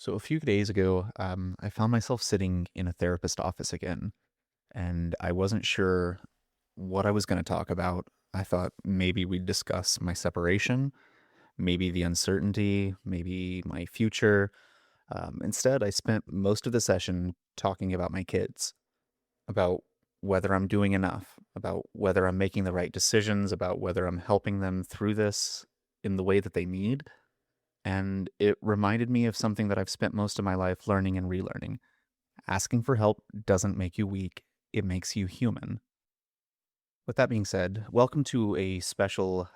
So a few days ago, I found myself sitting in a therapist office again, and I wasn't sure what I was going to talk about. I thought maybe we'd discuss my separation, maybe the uncertainty, maybe my future. Instead, I spent most of the session talking about my kids, about whether I'm doing enough, about whether I'm making the right decisions, about whether I'm helping them through this in the way that they need. And it reminded me of something that I've spent most of my life learning and relearning. Asking for help doesn't make you weak, it makes you human. With that being said, welcome to a special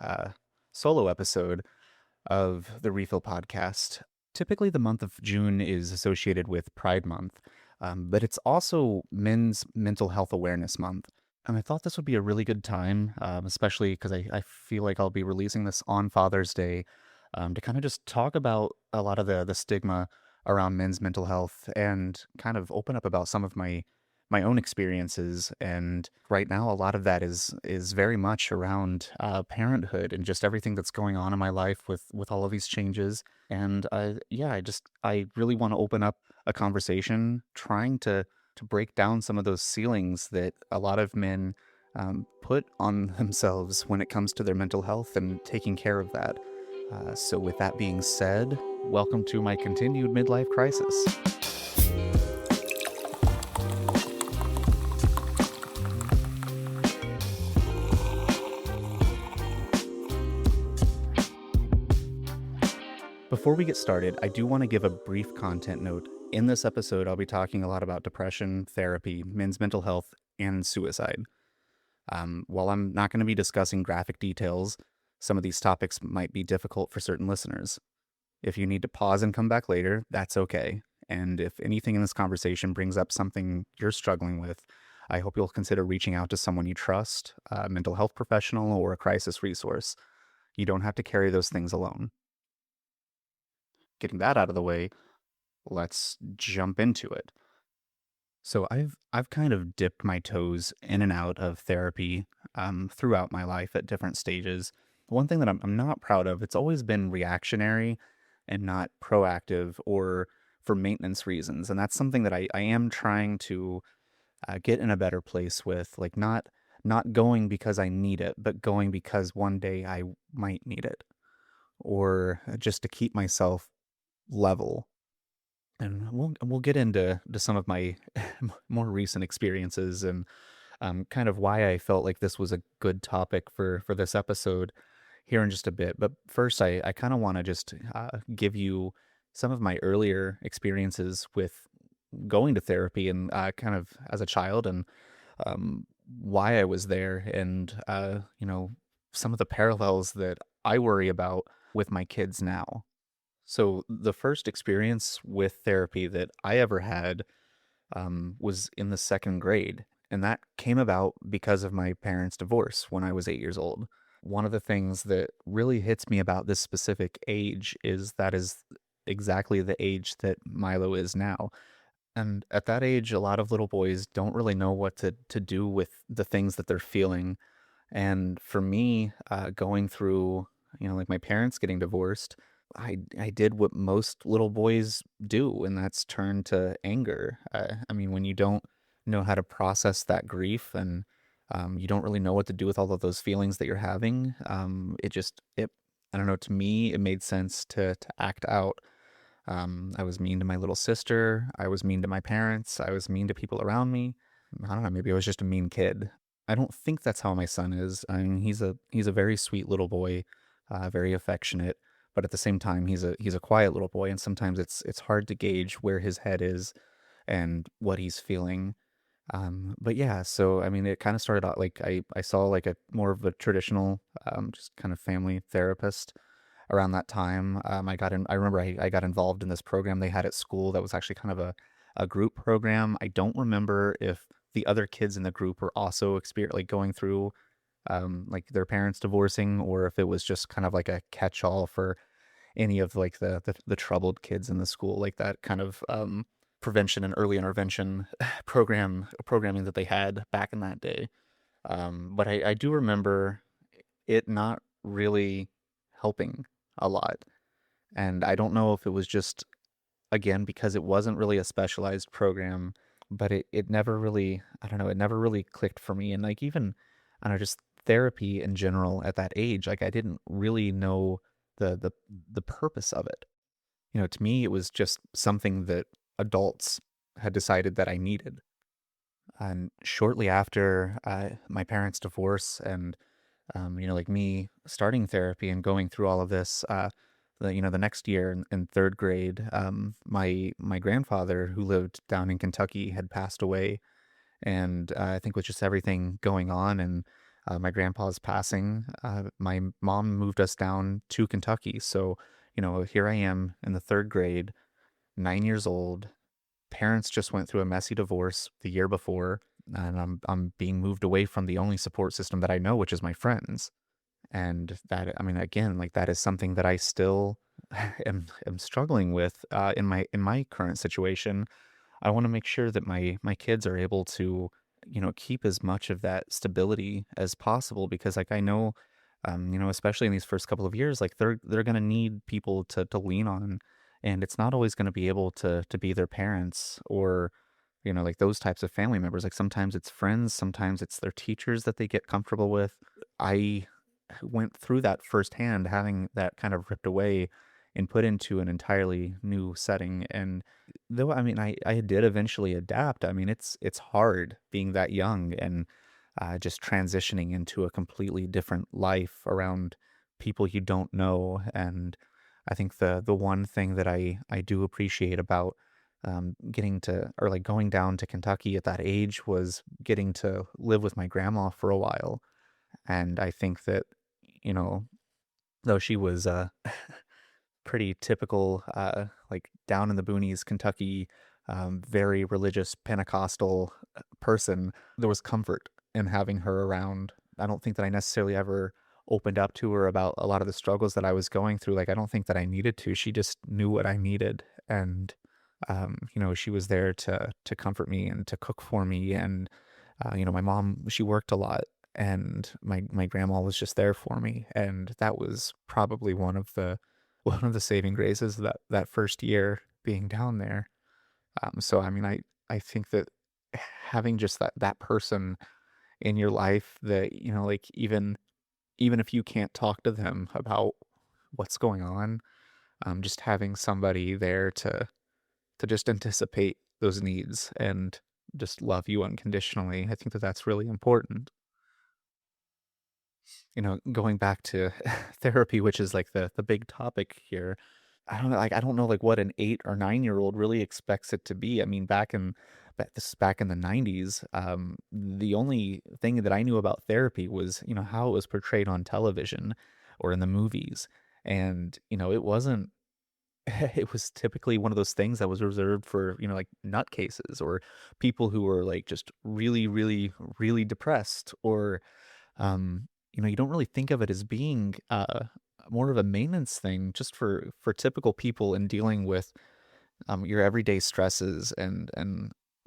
solo episode of the Refill podcast. Typically, the month of June is associated with Pride Month, but it's also Men's Mental Health Awareness Month. And I thought this would be a really good time, especially because I feel like I'll be releasing this on Father's Day, to kind of just talk about a lot of the stigma around men's mental health and kind of open up about some of my own experiences. And right now, a lot of that is very much around parenthood and just everything that's going on in my life with all of these changes. And I really want to open up a conversation, trying to break down some of those ceilings that a lot of men put on themselves when it comes to their mental health and taking care of that. So, with that being said, welcome to my continued midlife crisis. Before we get started, I do want to give a brief content note. In this episode, I'll be talking a lot about depression, therapy, men's mental health, and suicide. While I'm not going to be discussing graphic details, some of these topics might be difficult for certain listeners. If you need to pause and come back later, that's okay. And if anything in this conversation brings up something you're struggling with, I hope you'll consider reaching out to someone you trust, a mental health professional, or a crisis resource. You don't have to carry those things alone. Getting that out of the way, let's jump into it. So I've kind of dipped my toes in and out of therapy throughout my life at different stages. One thing that I'm not proud of, it's always been reactionary and not proactive or for maintenance reasons. And that's something that I am trying to get in a better place with, like not going because I need it, but going because one day I might need it, or just to keep myself level. And we'll get into some of my more recent experiences and kind of why I felt like this was a good topic for this episode here in just a bit. But first, I kind of want to just give you some of my earlier experiences with going to therapy and kind of as a child and why I was there and some of the parallels that I worry about with my kids now. So the first experience with therapy that I ever had was in the second grade, and that came about because of my parents' divorce when I was 8 years old. One of the things that really hits me about this specific age is that is exactly the age that Milo is now. And at that age, a lot of little boys don't really know what to do with the things that they're feeling. And for me, going through, like my parents getting divorced, I did what most little boys do, and that's turn to anger. I mean, when you don't know how to process that grief and you don't really know what to do with all of those feelings that you're having, it I don't know. To me, it made sense to act out. I was mean to my little sister. I was mean to my parents. I was mean to people around me. I don't know. Maybe I was just a mean kid. I don't think that's how my son is. I mean, he's a very sweet little boy, very affectionate, but at the same time, he's a quiet little boy, and sometimes it's hard to gauge where his head is and what he's feeling. But yeah, so I mean, it kind of started out like I saw like a more of a traditional, just kind of family therapist around that time. I remember I got involved in this program they had at school that was actually kind of a group program. I don't remember if the other kids in the group were also like going through like their parents divorcing, or if it was just kind of like a catch-all for any of like the troubled kids in the school, like that kind of prevention and early intervention programming that they had back in that day. But I do remember it not really helping a lot. And I don't know if it was just again, because it wasn't really a specialized program, but it never really, I don't know, it never really clicked for me. And like even, I don't know, just therapy in general at that age, like I didn't really know the the the purpose of it. To me, it was just something that adults had decided that I needed. And shortly after my parents' divorce, and like me starting therapy and going through all of this, the next year in third grade, my grandfather who lived down in Kentucky had passed away, and I think with just everything going on and my grandpa's passing, my mom moved us down to Kentucky. So here I am in the third grade, 9 years old. Parents just went through a messy divorce the year before, and I'm being moved away from the only support system that I know, which is my friends. And that, I mean, again, like that is something that I still am struggling with in my current situation. I want to make sure that my kids are able to, keep as much of that stability as possible, because like I know, especially in these first couple of years, like they're gonna need people to lean on, and it's not always gonna be able to be their parents or, like those types of family members. Like sometimes it's friends, sometimes it's their teachers that they get comfortable with. I went through that firsthand, having that kind of ripped away and put into an entirely new setting. And though I mean I did eventually adapt. I mean it's hard being that young and just transitioning into a completely different life around people you don't know. And I think the one thing that I do appreciate about getting to, or like going down to Kentucky at that age, was getting to live with my grandma for a while. And I think that, you know, though she was pretty typical, like down in the boonies, Kentucky, very religious Pentecostal person, there was comfort in having her around. I don't think that I necessarily ever opened up to her about a lot of the struggles that I was going through. Like, I don't think that I needed to. She just knew what I needed. And, she was there to comfort me and to cook for me. And, my mom, she worked a lot, and my grandma was just there for me. And that was probably one of the saving graces of that first year being down there. So I mean, I think that having just that person in your life that, like even if you can't talk to them about what's going on, just having somebody there to just anticipate those needs and just love you unconditionally. I think that that's really important. Going back to therapy, which is like the big topic here. I don't know like what an 8 or 9 year old really expects it to be. I mean, this is back in the 90s. The only thing that I knew about therapy was, how it was portrayed on television or in the movies. And, it wasn't it was typically one of those things that was reserved for, like nutcases or people who were like just really, really, really depressed, or you don't really think of it as being more of a maintenance thing, just for typical people in dealing with your everyday stresses and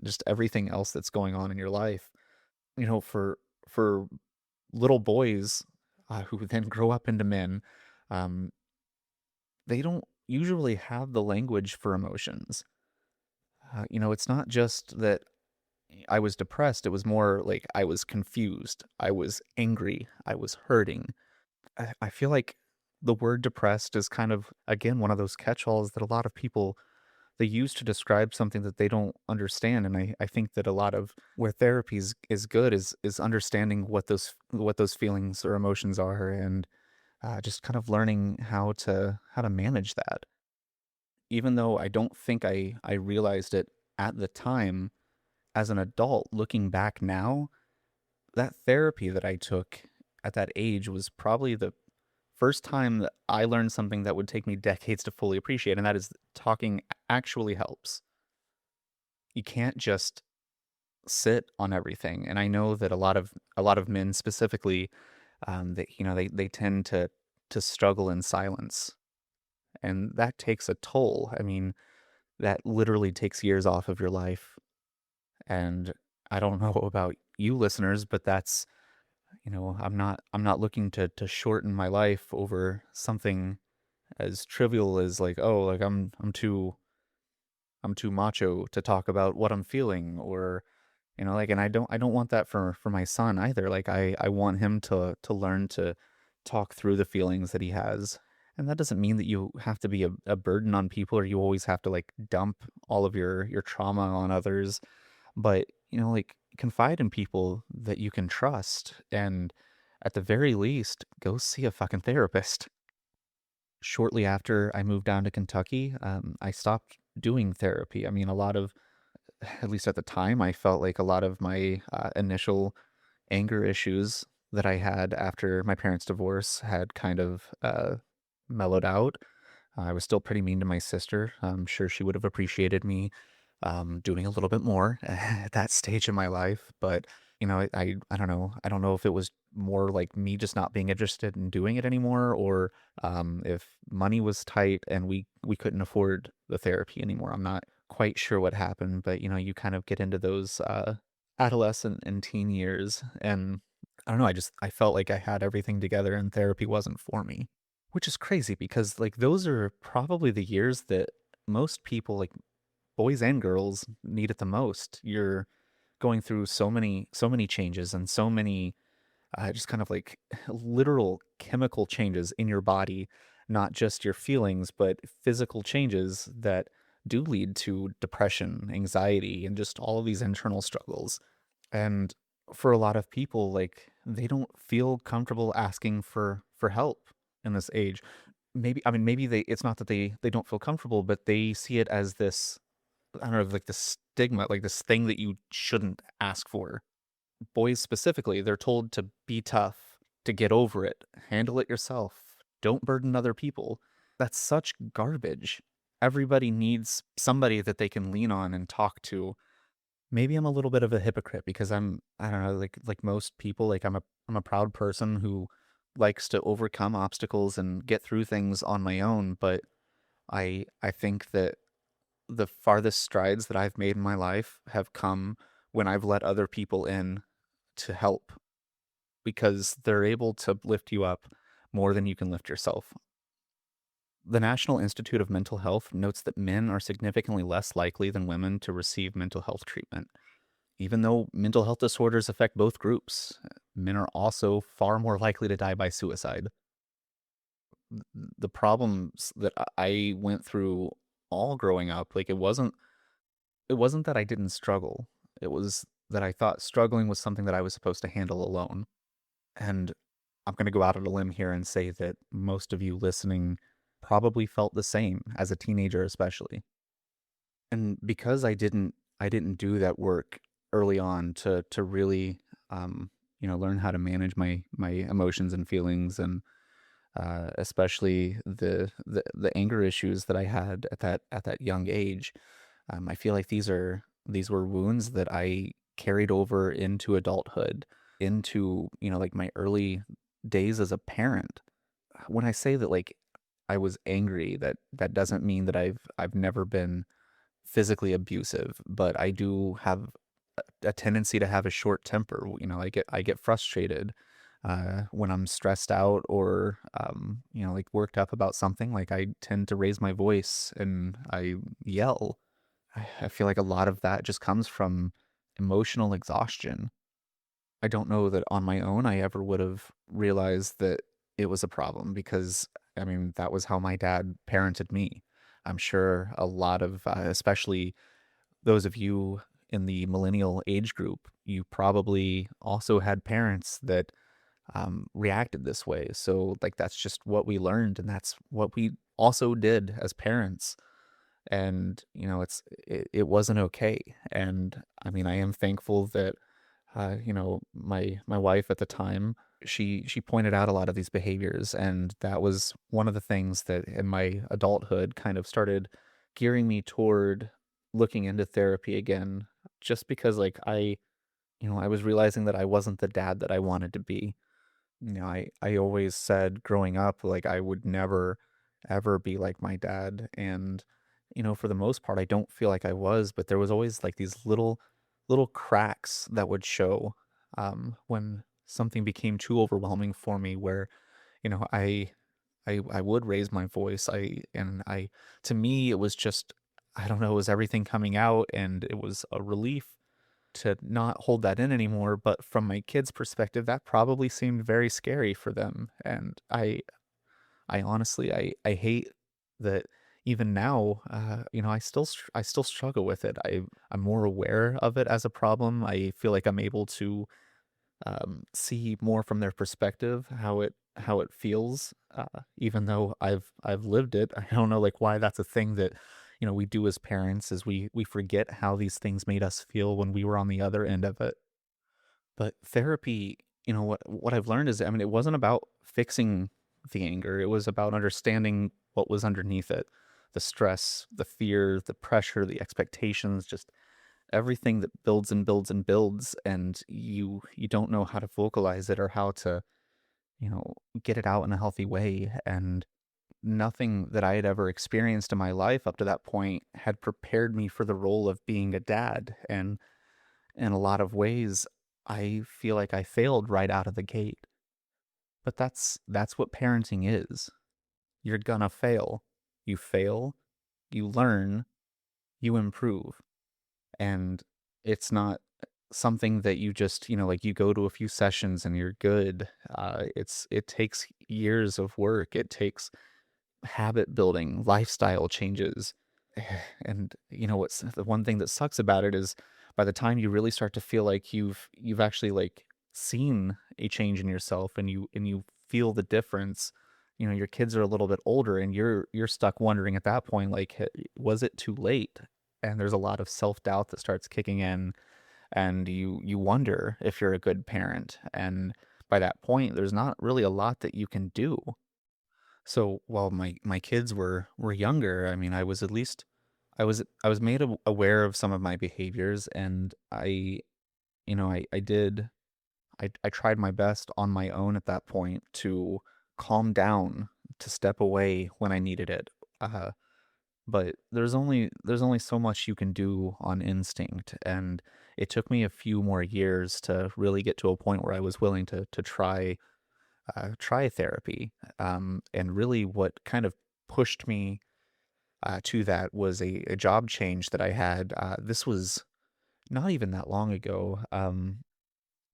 just everything else that's going on in your life. For little boys who then grow up into men, um, they don't usually have the language for emotions. It's not just that I was depressed; it was more like I was confused, I was angry, I was hurting. I feel like the word depressed is kind of, again, one of those catch-alls that a lot of people, they use to describe something that they don't understand. And I think that a lot of where therapy is good is understanding what those feelings or emotions are, and just kind of learning how to manage that. Even though I don't think I realized it at the time, as an adult looking back now, that therapy that I took at that age was probably the first time that I learned something that would take me decades to fully appreciate, and that is talking actually helps. You can't just sit on everything. And I know that a lot of men specifically, that they tend to struggle in silence, and that takes a toll. I mean, that literally takes years off of your life. And I don't know about you listeners, but that's, I'm not looking to shorten my life over something as trivial as like, oh, like I'm too I'm too macho to talk about what I'm feeling, or like, and I don't want that for my son either. Like I want him to learn to talk through the feelings that he has. And that doesn't mean that you have to be a burden on people, or you always have to like dump all of your trauma on others. But, like, confide in people that you can trust, and at the very least, go see a fucking therapist. Shortly after I moved down to Kentucky, I stopped doing therapy. I mean, a lot of, at least at the time, I felt like a lot of my initial anger issues that I had after my parents' divorce had kind of mellowed out. I was still pretty mean to my sister. I'm sure she would have appreciated me doing a little bit more at that stage in my life. But I don't know. I don't know if it was more like me just not being interested in doing it anymore, or if money was tight and we couldn't afford the therapy anymore. I'm not quite sure what happened, but you kind of get into those adolescent and teen years, and I don't know. I felt like I had everything together, and therapy wasn't for me, which is crazy because like those are probably the years that most people, like boys and girls, need it the most. You're going through so many changes, and so many just kind of like literal chemical changes in your body, not just your feelings, but physical changes that do lead to depression, anxiety, and just all of these internal struggles. And for a lot of people, like they don't feel comfortable asking for help in this age. Maybe, I mean, maybe it's not that they don't feel comfortable, but they see it as this, I don't know, like this stigma, like this thing that you shouldn't ask for. Boys specifically, they're told to be tough, to get over it, handle it yourself, don't burden other people. That's such garbage. Everybody needs somebody that they can lean on and talk to. Maybe I'm a little bit of a hypocrite because I don't know, like most people, like I'm a proud person who likes to overcome obstacles and get through things on my own, but I think that the farthest strides that I've made in my life have come when I've let other people in to help, because they're able to lift you up more than you can lift yourself. The National Institute of Mental Health notes that men are significantly less likely than women to receive mental health treatment. Even though mental health disorders affect both groups, men are also far more likely to die by suicide. The problems that I went through all growing up, like it wasn't that I didn't struggle. It was that I thought struggling was something that I was supposed to handle alone. And I'm going to go out on a limb here and say that most of you listening probably felt the same as a teenager, especially. And because I didn't do that work early on to really learn how to manage my emotions and feelings, and especially the anger issues that I had at that young age. I feel like these were wounds that I carried over into adulthood, into like my early days as a parent. When I say that, like, I was angry, that doesn't mean that I've never been physically abusive, but I do have a tendency to have a short temper. I get frustrated when I'm stressed out, or like worked up about something. Like I tend to raise my voice and I yell. I feel like a lot of that just comes from emotional exhaustion. I don't know that on my own I ever would have realized that it was a problem, because I mean that was how my dad parented me. I'm sure a lot of, especially those of you in the millennial age group, you probably also had parents that reacted this way. So like that's just what we learned, and that's what we also did as parents. And it wasn't okay. And I mean, I am thankful that my wife at the time, she pointed out a lot of these behaviors, and that was one of the things that in my adulthood kind of started gearing me toward looking into therapy again, just because like I was realizing that I wasn't the dad that I wanted to be. I always said growing up, like, I would never, ever be like my dad. And, for the most part, I don't feel like I was, but there was always like these little cracks that would show when something became too overwhelming for me, where, you know, I, I would raise my voice. To me, it was just I don't know, it was everything coming out, and it was a relief to not hold that in anymore. But from my kids' perspective, that probably seemed very scary for them. And I honestly, I hate that even now, I still struggle with it. I'm more aware of it as a problem. I feel like I'm able to see more from their perspective, how it feels, even though I've lived it. I don't know like why that's a thing that we do as parents is we forget how these things made us feel when we were on the other end of it. But therapy, what I've learned is, I mean, it wasn't about fixing the anger. It was about understanding what was underneath it, the stress, the fear, the pressure, the expectations, just everything that builds and builds and builds, and you don't know how to vocalize it or how to you know get it out in a healthy way. And nothing that I had ever experienced in my life up to that point had prepared me for the role of being a dad. And in a lot of ways, I feel like I failed right out of the gate. But that's what parenting is. You're gonna fail. You fail, you learn, you improve. And it's not something that you just, like you go to a few sessions and you're good. It takes years of work. It takes habit building, lifestyle changes. And what's the one thing that sucks about it is by the time you really start to feel like you've actually like seen a change in yourself and you feel the difference, your kids are a little bit older and you're stuck wondering at that point like, was it too late? And there's a lot of self-doubt that starts kicking in, and you wonder if you're a good parent. And by that point, there's not really a lot that you can do. So while my kids were younger, I mean, I was at least I was made aware of some of my behaviors, and I did I tried my best on my own at that point to calm down, to step away when I needed it. Uh, but there's only so much you can do on instinct, and it took me a few more years to really get to a point where I was willing to try therapy. And really, what kind of pushed me to that was a job change that I had. This was not even that long ago.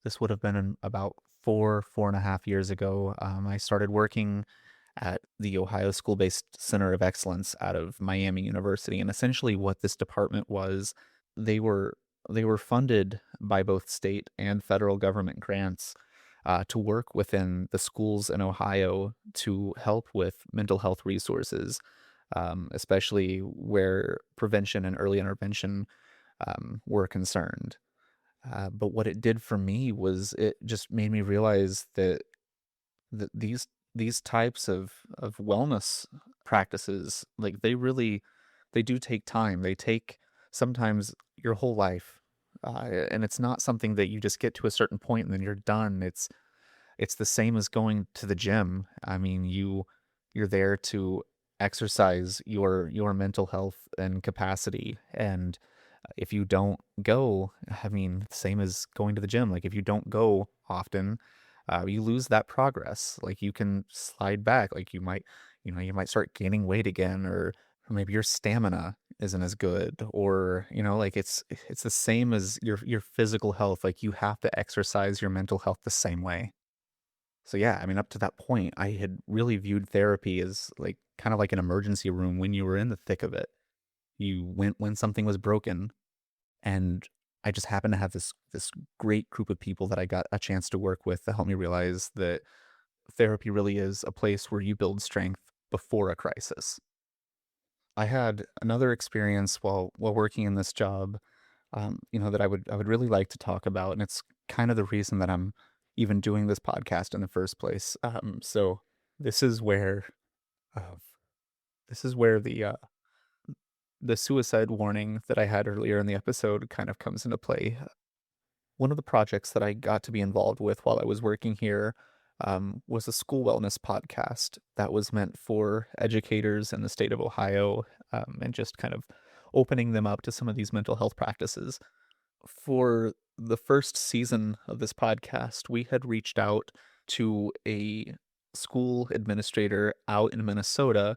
This would have been in about 4.5 years ago. I started working at the Ohio School-Based Center of Excellence out of Miami University. And essentially what this department was, they were they were funded by both state and federal government grants to work within the schools in Ohio to help with mental health resources, especially where prevention and early intervention were concerned. But what it did for me was it just made me realize that these types of wellness practices, like they do take time. They take sometimes your whole life, and it's not something that you just get to a certain point and then you're done. It's the same as going to the gym. I mean, you're there to exercise your mental health and capacity. And if you don't go, I mean, same as going to the gym. Like if you don't go often, you lose that progress. Like you can slide back. Like you might start gaining weight again, or maybe your stamina isn't as good, or like it's the same as your physical health. Like you have to exercise your mental health the same way. So yeah, I mean, up to that point, I had really viewed therapy as like kind of like an emergency room when you were in the thick of it. You went when something was broken, and I just happened to have this great group of people that I got a chance to work with to help me realize that therapy really is a place where you build strength before a crisis. I had another experience while working in this job, that I would really like to talk about, and it's kind of the reason that I'm even doing this podcast in the first place. So this is where uh, this is where the suicide warning that I had earlier in the episode kind of comes into play. One of the projects that I got to be involved with while I was working here was a school wellness podcast that was meant for educators in the state of Ohio, and just kind of opening them up to some of these mental health practices. For the first season of this podcast, we had reached out to a school administrator out in Minnesota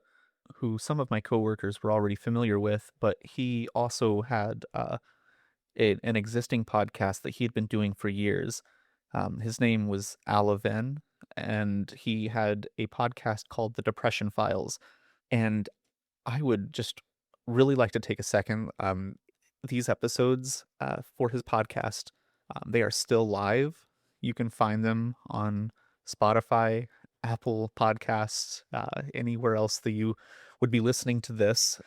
who some of my coworkers were already familiar with, but he also had an existing podcast that he'd been doing for years. His name was Levin, and he had a podcast called The Depression Files. And I would just really like to take a second. These episodes for his podcast, they are still live. You can find them on Spotify, Apple Podcasts, anywhere else that you would be listening to this.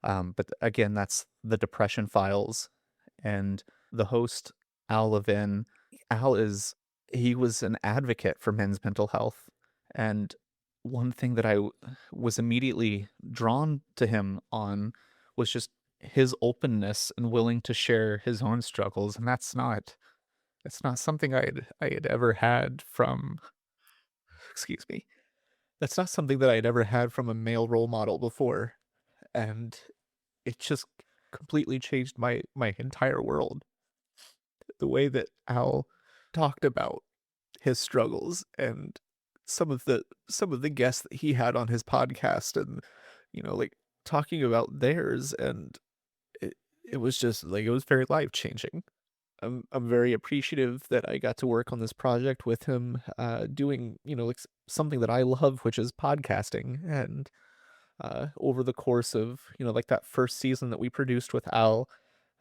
But again, that's the Depression Files. And the host, Al Levin, Al is, he was an advocate for men's mental health. And one thing that was immediately drawn to him on was just his openness and willing to share his own struggles. And it's not something I had ever had from, excuse me, that's not something that I had ever had from a male role model before. And it just completely changed my entire world. The way that Al talked about his struggles and some of the guests that he had on his podcast, and like talking about theirs, and it was just like it was very life changing. I'm very appreciative that I got to work on this project with him, doing like something that I love, which is podcasting. And over the course of like that first season that we produced with Al,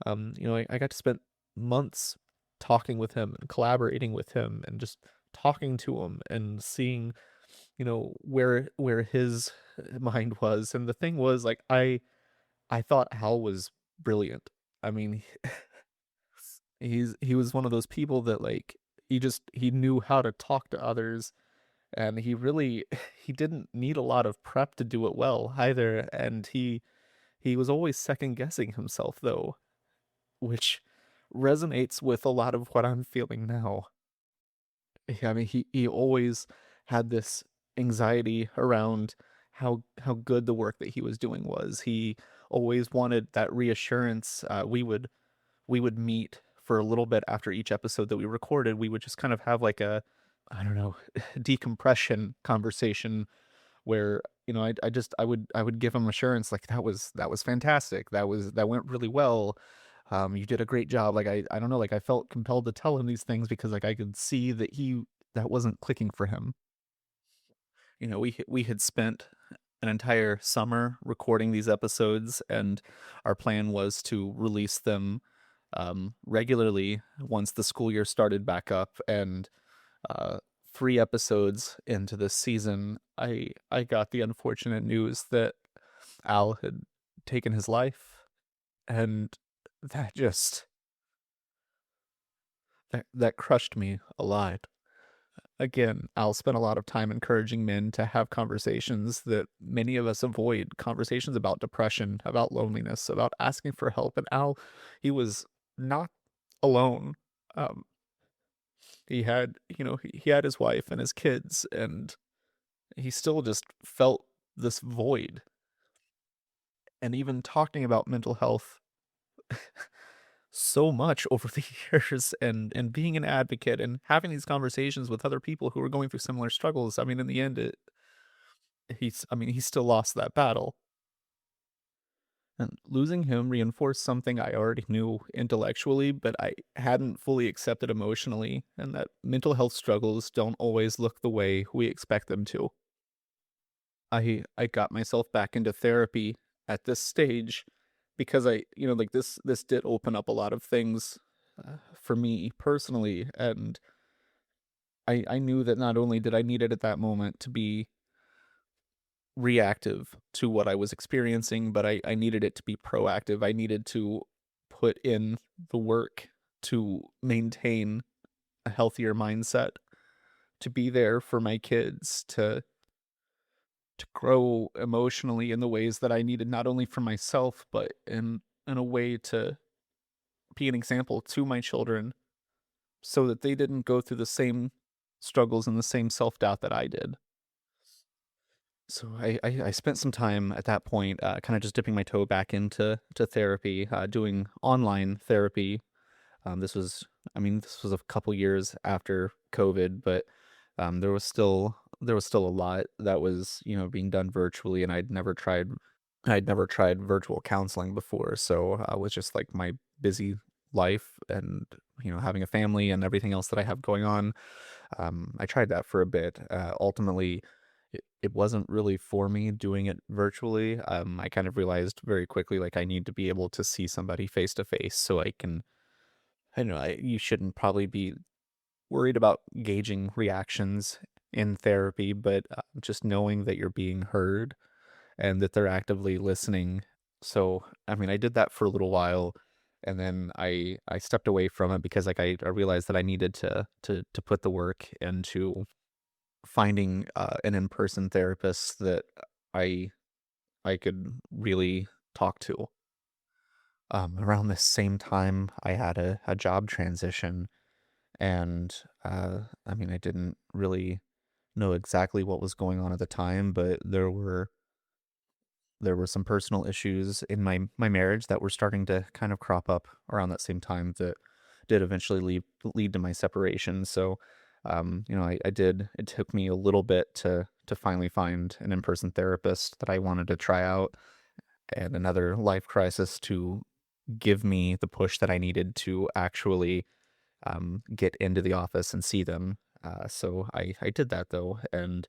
I got to spend months talking with him and collaborating with him and just talking to him and seeing, where his mind was. And the thing was, like, I thought Hal was brilliant. I mean, he was one of those people that, like, he knew how to talk to others, and he really he didn't need a lot of prep to do it well either. And he was always second guessing himself, though, which resonates with a lot of what I'm feeling now. I mean, he always had this anxiety around how good the work that he was doing was. He always wanted that reassurance. We would meet for a little bit after each episode that we recorded. We would just kind of have like a, I don't know, decompression conversation where I would give him assurance, like, that was fantastic, that went really well, you did a great job. Like, I don't know, like, I felt compelled to tell him these things because, like, I could see that that wasn't clicking for him. We had spent an entire summer recording these episodes, and our plan was to release them regularly once the school year started back up. And uh, 3 episodes into this season, I got the unfortunate news that Al had taken his life, and that just that crushed me a lot. Again, Al spent a lot of time encouraging men to have conversations that many of us avoid, conversations about depression, about loneliness, about asking for help. And Al, he was not alone. Um, he had, he had his wife and his kids, and he still just felt this void. And even talking about mental health so much over the years, and being an advocate and having these conversations with other people who are going through similar struggles. I mean, in the end, he still lost that battle. And losing him reinforced something I already knew intellectually, but I hadn't fully accepted emotionally, and that mental health struggles don't always look the way we expect them to. I got myself back into therapy at this stage because like, this did open up a lot of things for me personally. And I knew that not only did I need it at that moment to be reactive to what I was experiencing, but I needed it to be proactive. I needed to put in the work to maintain a healthier mindset, to be there for my kids, to grow emotionally in the ways that I needed, not only for myself, but in a way to be an example to my children so that they didn't go through the same struggles and the same self-doubt that I did. So I spent some time at that point, kind of just dipping my toe back into therapy, doing online therapy. This was, I mean, this was a couple years after COVID, but there was still there was still a lot that was, being done virtually, and I'd never tried virtual counseling before, so, with just, like, my busy life and, having a family and everything else that I have going on, I tried that for a bit. Ultimately, it wasn't really for me doing it virtually. I kind of realized very quickly, like, I need to be able to see somebody face to face so I don't know, you shouldn't probably be worried about gauging reactions in therapy, but, just knowing that you're being heard and that they're actively listening. So, I mean, I did that for a little while, and then I stepped away from it because, like, I realized that I needed to put the work into finding, an in-person therapist that I I could really talk to. Around the same time, I had a job transition, and, I mean, I didn't really know exactly what was going on at the time, but there were some personal issues in my marriage that were starting to kind of crop up around that same time that did eventually lead to my separation. So, I did. It took me a little bit to finally find an in person therapist that I wanted to try out, and another life crisis to give me the push that I needed to actually get into the office and see them. So I did that though, and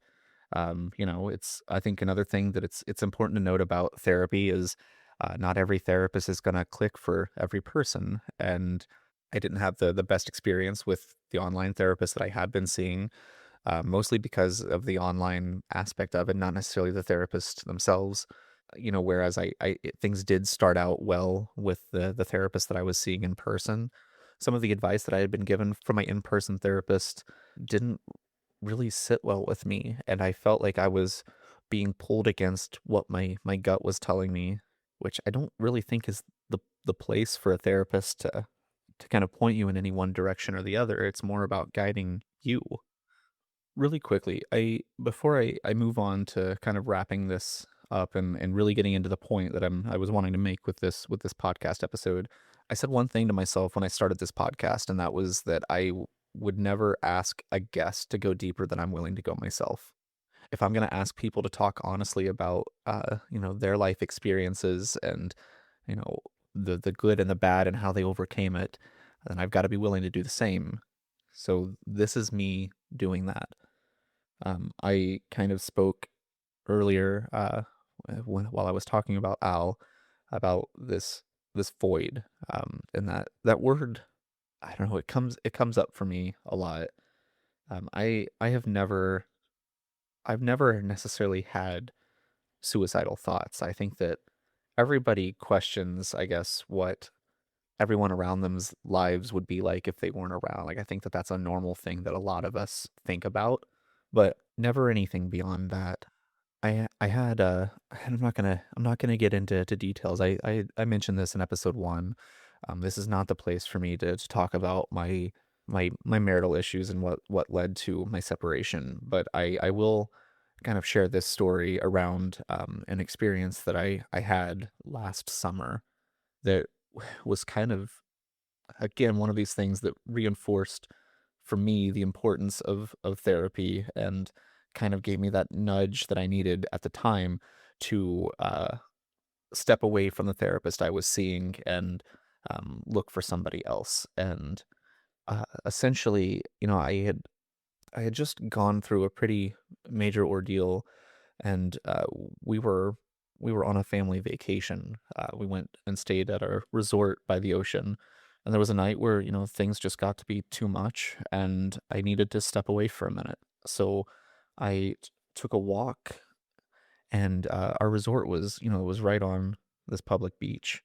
it's I think another thing that it's important to note about therapy is not every therapist is going to click for every person, and I didn't have the best experience with the online therapist that I had been seeing, mostly because of the online aspect of it, not necessarily the therapists themselves. Whereas things did start out well with the therapist that I was seeing in person. Some of the advice that I had been given from my in person therapist didn't really sit well with me, and I felt like I was being pulled against what my gut was telling me, which I don't really think is the place for a therapist to kind of point you in any one direction or the other. It's more about guiding you. Really quickly, before I move on to kind of wrapping this up and really getting into the point that I was wanting to make with this podcast episode, I said one thing to myself when I started this podcast, and that was that would never ask a guest to go deeper than I'm willing to go myself. If I'm going to ask people to talk honestly about their life experiences and you know the good and the bad and how they overcame it, then I've got to be willing to do the same. So this is me doing that. I kind of spoke earlier while I was talking about Al about this void, and that word, I don't know, it comes up for me a lot. I have never I've never necessarily had suicidal thoughts. I think that everybody questions, I guess, what everyone around them's lives would be like if they weren't around. Like, I think that that's a normal thing that a lot of us think about, but never anything beyond that. I had I'm not gonna get into details. I mentioned this in episode one. This is not the place for me to talk about my marital issues and what led to my separation. But I will kind of share this story around an experience that I had last summer that was kind of, again, one of these things that reinforced for me the importance of therapy and kind of gave me that nudge that I needed at the time to step away from the therapist I was seeing and look for somebody else. And essentially, I had just gone through a pretty major ordeal, and we were on a family vacation. We went and stayed at a resort by the ocean, and there was a night where things just got to be too much, and I needed to step away for a minute. So took a walk, and our resort was it was right on this public beach,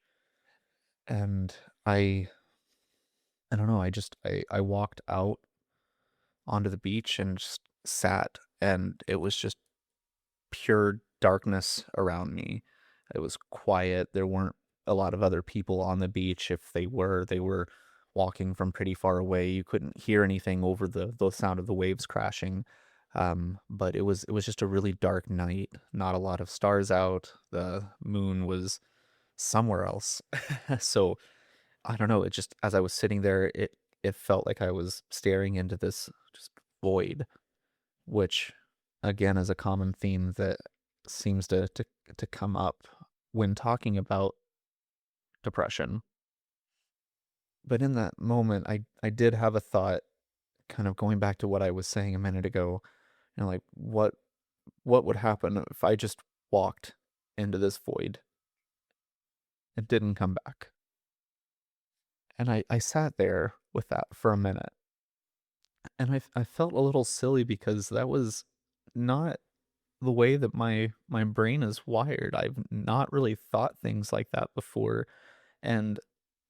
and I I don't know, I walked out onto the beach and just sat, and it was just pure darkness around me. It was quiet. There weren't a lot of other people on the beach. If they were walking from pretty far away. You couldn't hear anything over the sound of the waves crashing. But it was just a really dark night. Not a lot of stars out. The moon was somewhere else. So I don't know. It just, as I was sitting there, it felt like I was staring into this just void, which again is a common theme that seems to come up when talking about depression. But in that moment, I did have a thought, kind of going back to what I was saying a minute ago, like what would happen if I just walked into this void and didn't come back? And I sat there with that for a minute, and I felt a little silly because that was not the way that my brain is wired. I've not really thought things like that before, and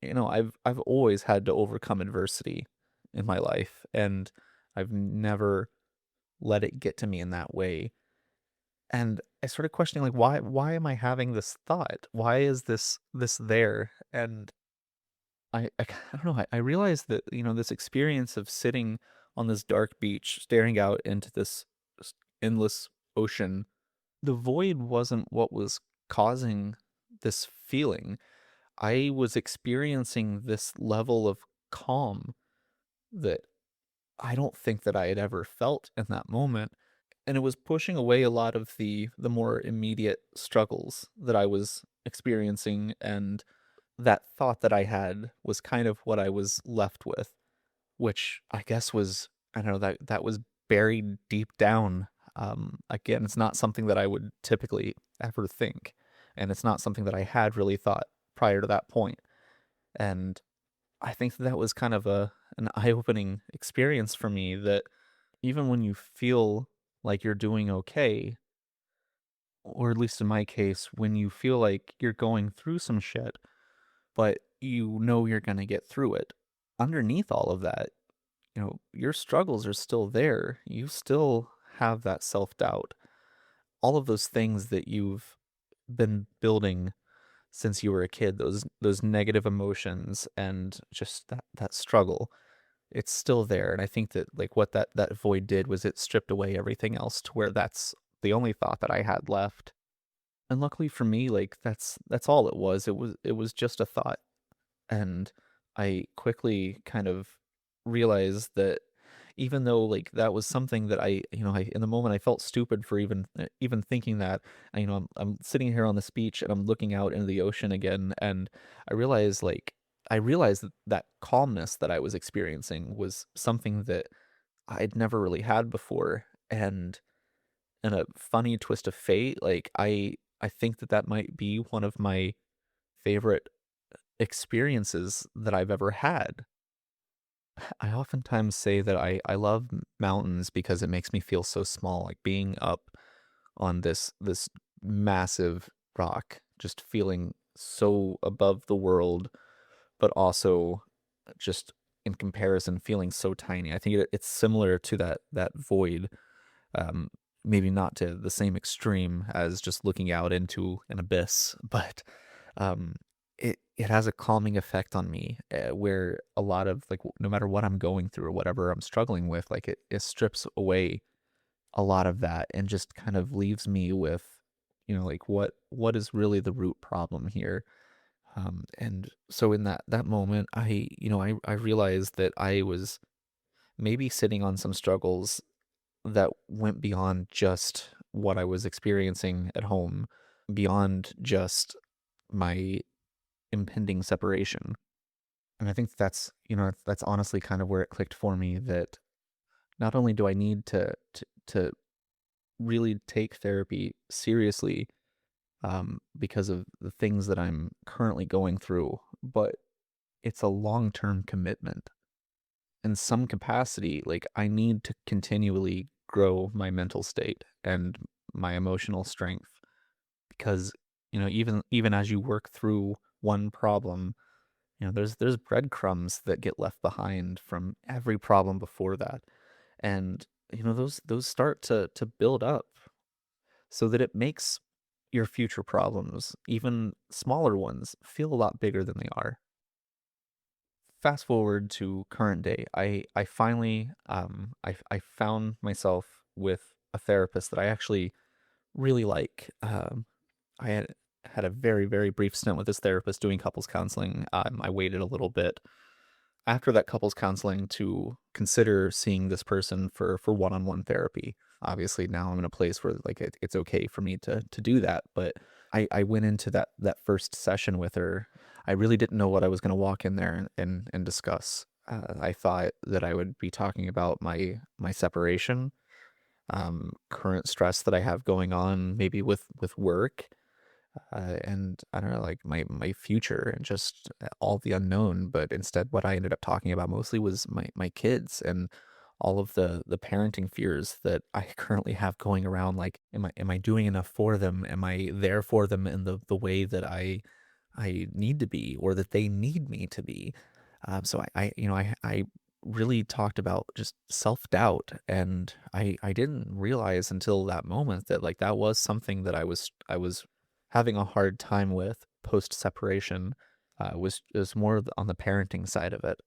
I've always had to overcome adversity in my life, and I've never let it get to me in that way. And I started questioning, like, why am I having this thought? Why is this there? And I don't know. I realized that, this experience of sitting on this dark beach, staring out into this endless ocean, the void wasn't what was causing this feeling. I was experiencing this level of calm that I don't think that I had ever felt in that moment. And it was pushing away a lot of the more immediate struggles that I was experiencing, and that thought that I had was kind of what I was left with, which I guess was, I don't know, that was buried deep down. Again, it's not something that I would typically ever think, and it's not something that I had really thought prior to that point. And I think that was kind of a an eye-opening experience for me, that even when you feel like you're doing okay, or at least in my case, when you feel like you're going through some shit, but you know you're going to get through it, underneath all of that, your struggles are still there. You still have that self-doubt. All of those things that you've been building since you were a kid, those negative emotions and just that struggle, it's still there. And I think that, like, what that void did was it stripped away everything else to where that's the only thought that I had left. And luckily for me, like, that's all it was. It was just a thought. And I quickly kind of realized that even though, like, that was something that I in the moment I felt stupid for even thinking that. I'm sitting here on this beach and I'm looking out into the ocean again, and I realized that that calmness that I was experiencing was something that I'd never really had before. And in a funny twist of fate, like, I think that that might be one of my favorite experiences that I've ever had. I oftentimes say that I love mountains because it makes me feel so small, like being up on this massive rock, just feeling so above the world, but also just in comparison feeling so tiny. I think it's similar to that void, um, maybe not to the same extreme as just looking out into an abyss, but um, it has a calming effect on me, where a lot of, like, no matter what I'm going through or whatever I'm struggling with, like, it strips away a lot of that and just kind of leaves me with, like, what is really the root problem here. And so in that moment, I realized that I was maybe sitting on some struggles that went beyond just what I was experiencing at home, beyond just my impending separation. And I think that's honestly kind of where it clicked for me, that not only do I need to really take therapy seriously, because of the things that I'm currently going through, but it's a long-term commitment. In some capacity, like, I need to continually grow my mental state and my emotional strength, because, even as you work through one problem, there's breadcrumbs that get left behind from every problem before that. And, those start to build up, so that it makes your future problems, even smaller ones, feel a lot bigger than they are. Fast forward to current day, I finally I found myself with a therapist that I actually really like. I had a very, very brief stint with this therapist doing couples counseling. I waited a little bit, after that couples counseling to consider seeing this person for one-on-one therapy. Obviously, now I'm in a place where like it's okay for me to do that, but I went into that first session with her. I really didn't know what I was going to walk in there and discuss. I thought that I would be talking about my separation, current stress that I have going on, maybe with work, and I don't know, like my future and just all the unknown. But instead, what I ended up talking about mostly was my kids and all of the parenting fears that I currently have going around. Like, am I doing enough for them? Am I there for them in the way that I need to be, or that they need me to be? So I really talked about just self-doubt, and I didn't realize until that moment that like that was something that I was having a hard time with post separation. Was more on the parenting side of it.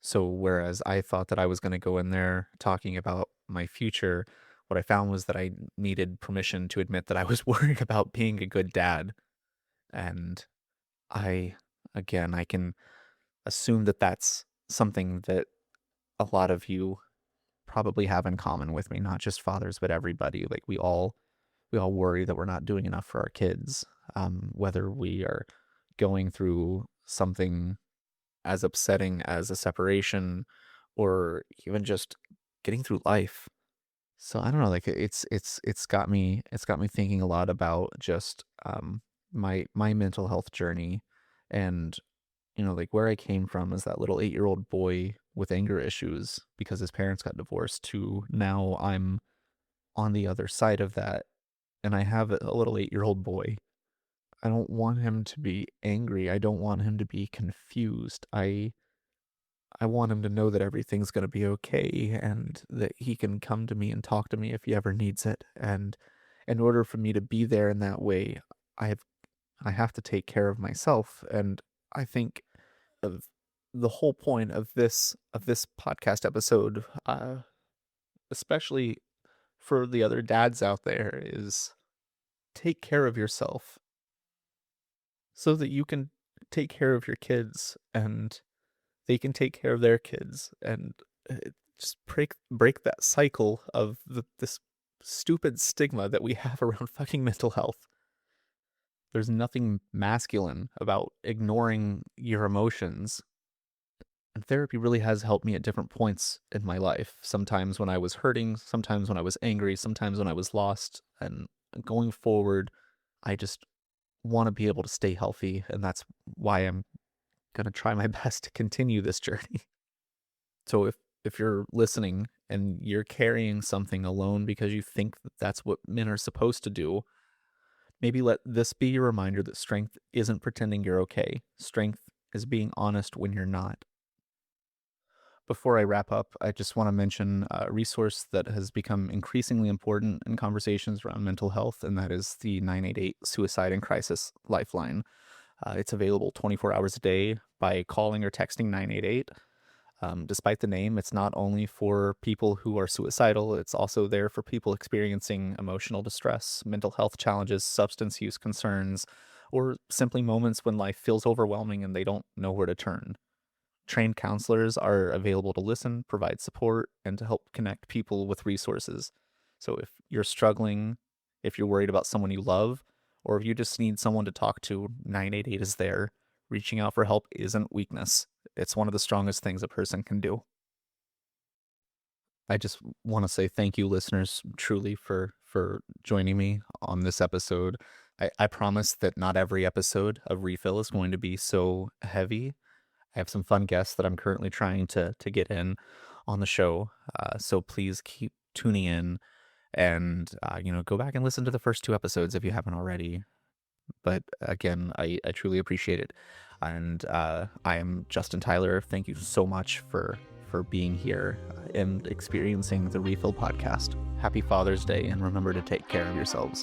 So whereas I thought that I was going to go in there talking about my future, what I found was that I needed permission to admit that I was worried about being a good dad. And I, again, I can assume that that's something that a lot of you probably have in common with me, not just fathers, but everybody. Like we all worry that we're not doing enough for our kids, whether we are going through something as upsetting as a separation or even just getting through life. So I don't know, like it's got me thinking a lot about just my mental health journey, and like where I came from as that little 8-year-old boy with anger issues because his parents got divorced, to now I'm on the other side of that and I have a little 8-year-old boy. I don't want him to be angry. I don't want him to be confused. I want him to know that everything's going to be okay and that he can come to me and talk to me if he ever needs it. And in order for me to be there in that way, I have I have to take care of myself. And I think of the whole point of this podcast episode, especially for the other dads out there, is take care of yourself so that you can take care of your kids and they can take care of their kids, and uh, just break that cycle of this stupid stigma that we have around fucking mental health. There's nothing masculine about ignoring your emotions. And therapy really has helped me at different points in my life. Sometimes when I was hurting, sometimes when I was angry, sometimes when I was lost. And going forward, I just want to be able to stay healthy. And that's why I'm going to try my best to continue this journey. So if you're listening and you're carrying something alone because you think that that's what men are supposed to do, maybe let this be your reminder that strength isn't pretending you're okay. Strength is being honest when you're not. Before I wrap up, I just want to mention a resource that has become increasingly important in conversations around mental health, and that is the 988 Suicide and Crisis Lifeline. It's available 24 hours a day by calling or texting 988. Despite the name, it's not only for people who are suicidal, it's also there for people experiencing emotional distress, mental health challenges, substance use concerns, or simply moments when life feels overwhelming and they don't know where to turn. Trained counselors are available to listen, provide support, and to help connect people with resources. So if you're struggling, if you're worried about someone you love, or if you just need someone to talk to, 988 is there. Reaching out for help isn't weakness. It's one of the strongest things a person can do. I just want to say thank you, listeners, truly for joining me on this episode. I promise that not every episode of Refill is going to be so heavy. I have some fun guests that I'm currently trying to get in on the show. So please keep tuning in and go back and listen to the first 2 episodes if you haven't already. But again, I truly appreciate it. And I am Justin Tyler. Thank you so much for being here and experiencing the Refill podcast. Happy Father's Day, and remember to take care of yourselves.